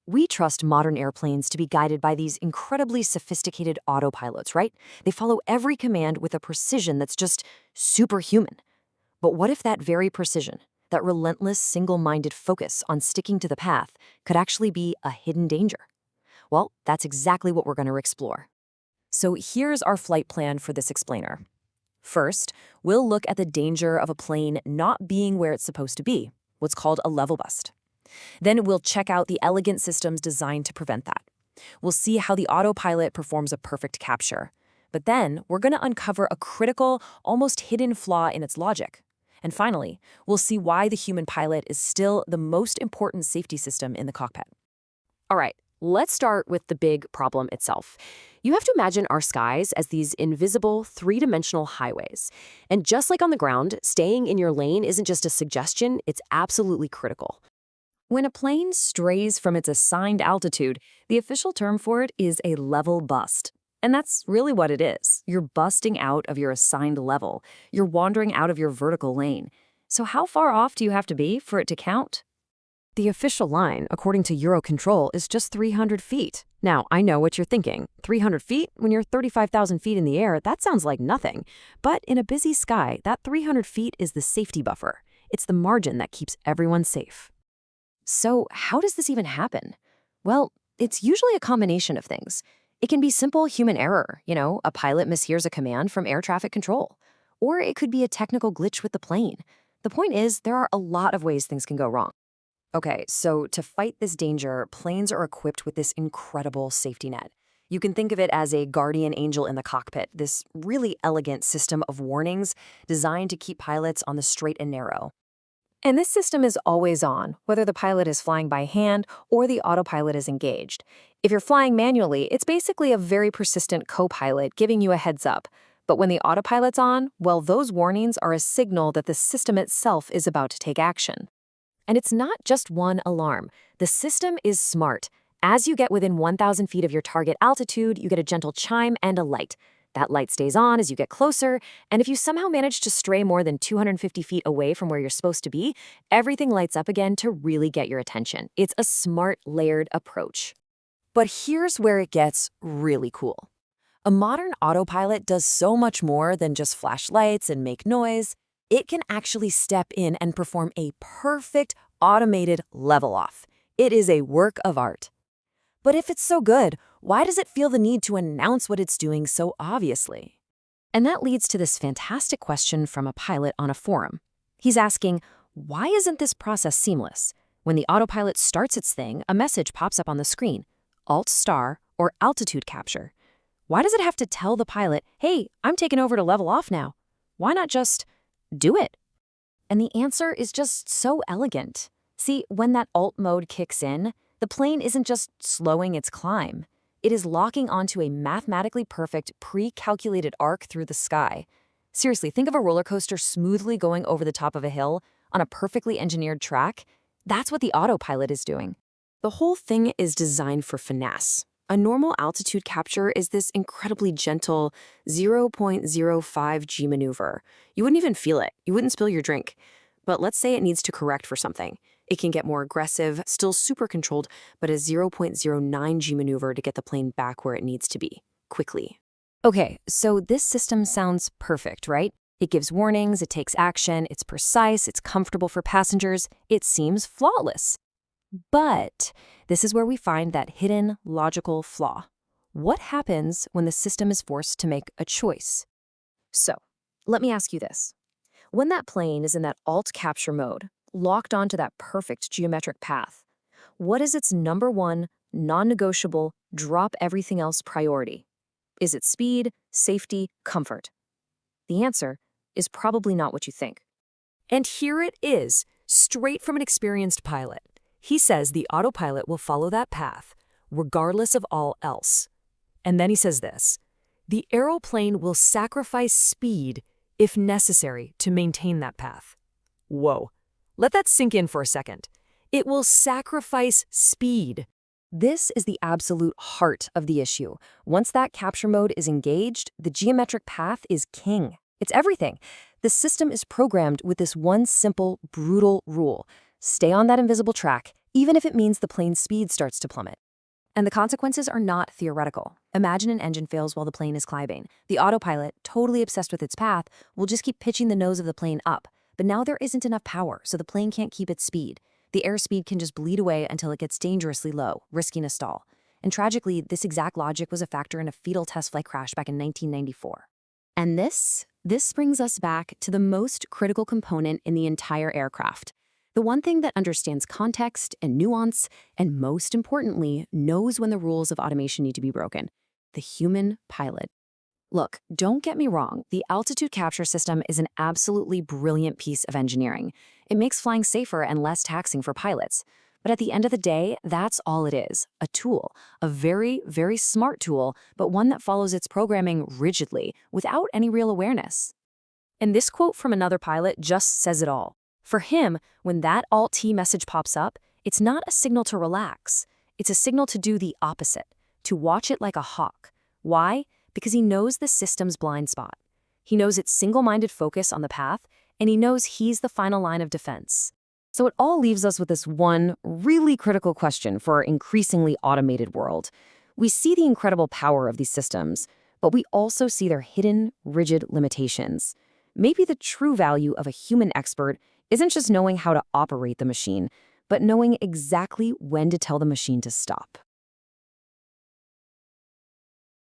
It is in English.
We trust modern airplanes to be guided by these incredibly sophisticated autopilots, right? They follow every command with a precision that's just superhuman. But what if that very precision, that relentless, single-minded focus on sticking to the path, could actually be a hidden danger? Well, that's exactly what we're going to explore. So here's our flight plan for this explainer. First, we'll look at the danger of a plane not being where it's supposed to be, what's called a level bust. Then we'll check out the elegant systems designed to prevent that. We'll see how the autopilot performs a perfect capture. But then we're going to uncover a critical, almost hidden flaw in its logic. And finally, we'll see why the human pilot is still the most important safety system in the cockpit. All right, let's start with the big problem itself. You have to imagine our skies as these invisible, three-dimensional highways. And just like on the ground, staying in your lane isn't just a suggestion, it's absolutely critical. When a plane strays from its assigned altitude, the official term for it is a level bust. And that's really what it is. You're busting out of your assigned level. You're wandering out of your vertical lane. So how far off do you have to be for it to count? The official line, according to Eurocontrol, is just 300 feet. Now, I know what you're thinking. 300 feet? When you're 35,000 feet in the air, that sounds like nothing. But in a busy sky, that 300 feet is the safety buffer. It's the margin that keeps everyone safe. So how does this even happen? Well, it's usually a combination of things. It can be simple human error, a pilot mishears a command from air traffic control. Or it could be a technical glitch with the plane. The point is, there are a lot of ways things can go wrong. Okay, so to fight this danger, planes are equipped with this incredible safety net. You can think of it as a guardian angel in the cockpit, this really elegant system of warnings designed to keep pilots on the straight and narrow. And this system is always on, whether the pilot is flying by hand or the autopilot is engaged. If you're flying manually, it's basically a very persistent co-pilot giving you a heads up. But when the autopilot's on, well, those warnings are a signal that the system itself is about to take action. And it's not just one alarm. The system is smart. As you get within 1,000 feet of your target altitude, you get a gentle chime and a light. That light stays on as you get closer, and if you somehow manage to stray more than 250 feet away from where you're supposed to be, everything lights up again to really get your attention. It's a smart, layered approach. But here's where it gets really cool. A modern autopilot does so much more than just flash lights and make noise. It can actually step in and perform a perfect automated level off. It is a work of art. But if it's so good, why does it feel the need to announce what it's doing so obviously? And that leads to this fantastic question from a pilot on a forum. He's asking, why isn't this process seamless? When the autopilot starts its thing, a message pops up on the screen, Alt* or altitude capture. Why does it have to tell the pilot, hey, I'm taking over to level off now? Why not just do it? And the answer is just so elegant. See, when that alt mode kicks in, the plane isn't just slowing its climb. It is locking onto a mathematically perfect, pre-calculated arc through the sky. Seriously, think of a roller coaster smoothly going over the top of a hill on a perfectly engineered track. That's what the autopilot is doing. The whole thing is designed for finesse. A normal altitude capture is this incredibly gentle 0.05 G maneuver. You wouldn't even feel it. You wouldn't spill your drink. But let's say it needs to correct for something. It can get more aggressive, still super controlled, but a 0.09 G maneuver to get the plane back where it needs to be, quickly. Okay, so this system sounds perfect, right? It gives warnings, it takes action, it's precise, it's comfortable for passengers, it seems flawless. But this is where we find that hidden logical flaw. What happens when the system is forced to make a choice? So, let me ask you this. When that plane is in that alt capture mode, locked onto that perfect geometric path, what is its number one, non-negotiable, drop everything else priority? Is it speed, safety, comfort? The answer is probably not what you think. And here it is, straight from an experienced pilot. He says the autopilot will follow that path, regardless of all else. And then he says this, the aeroplane will sacrifice speed if necessary to maintain that path. Whoa. Let that sink in for a second. It will sacrifice speed. This is the absolute heart of the issue. Once that capture mode is engaged, the geometric path is king. It's everything. The system is programmed with this one simple, brutal rule. Stay on that invisible track, even if it means the plane's speed starts to plummet. And the consequences are not theoretical. Imagine an engine fails while the plane is climbing. The autopilot, totally obsessed with its path, will just keep pitching the nose of the plane up. But now there isn't enough power, so the plane can't keep its speed. The airspeed can just bleed away until it gets dangerously low, risking a stall. And tragically, this exact logic was a factor in a fatal test flight crash back in 1994. And this brings us back to the most critical component in the entire aircraft. The one thing that understands context and nuance, and most importantly, knows when the rules of automation need to be broken: the human pilot. Look, don't get me wrong, the altitude capture system is an absolutely brilliant piece of engineering. It makes flying safer and less taxing for pilots. But at the end of the day, that's all it is: a tool, a very, very smart tool, but one that follows its programming rigidly, without any real awareness. And this quote from another pilot just says it all. For him, when that Alt-T message pops up, it's not a signal to relax. It's a signal to do the opposite, to watch it like a hawk. Why? Because he knows the system's blind spot. He knows its single-minded focus on the path, and he knows he's the final line of defense. So it all leaves us with this one really critical question for our increasingly automated world. We see the incredible power of these systems, but we also see their hidden, rigid limitations. Maybe the true value of a human expert isn't just knowing how to operate the machine, but knowing exactly when to tell the machine to stop.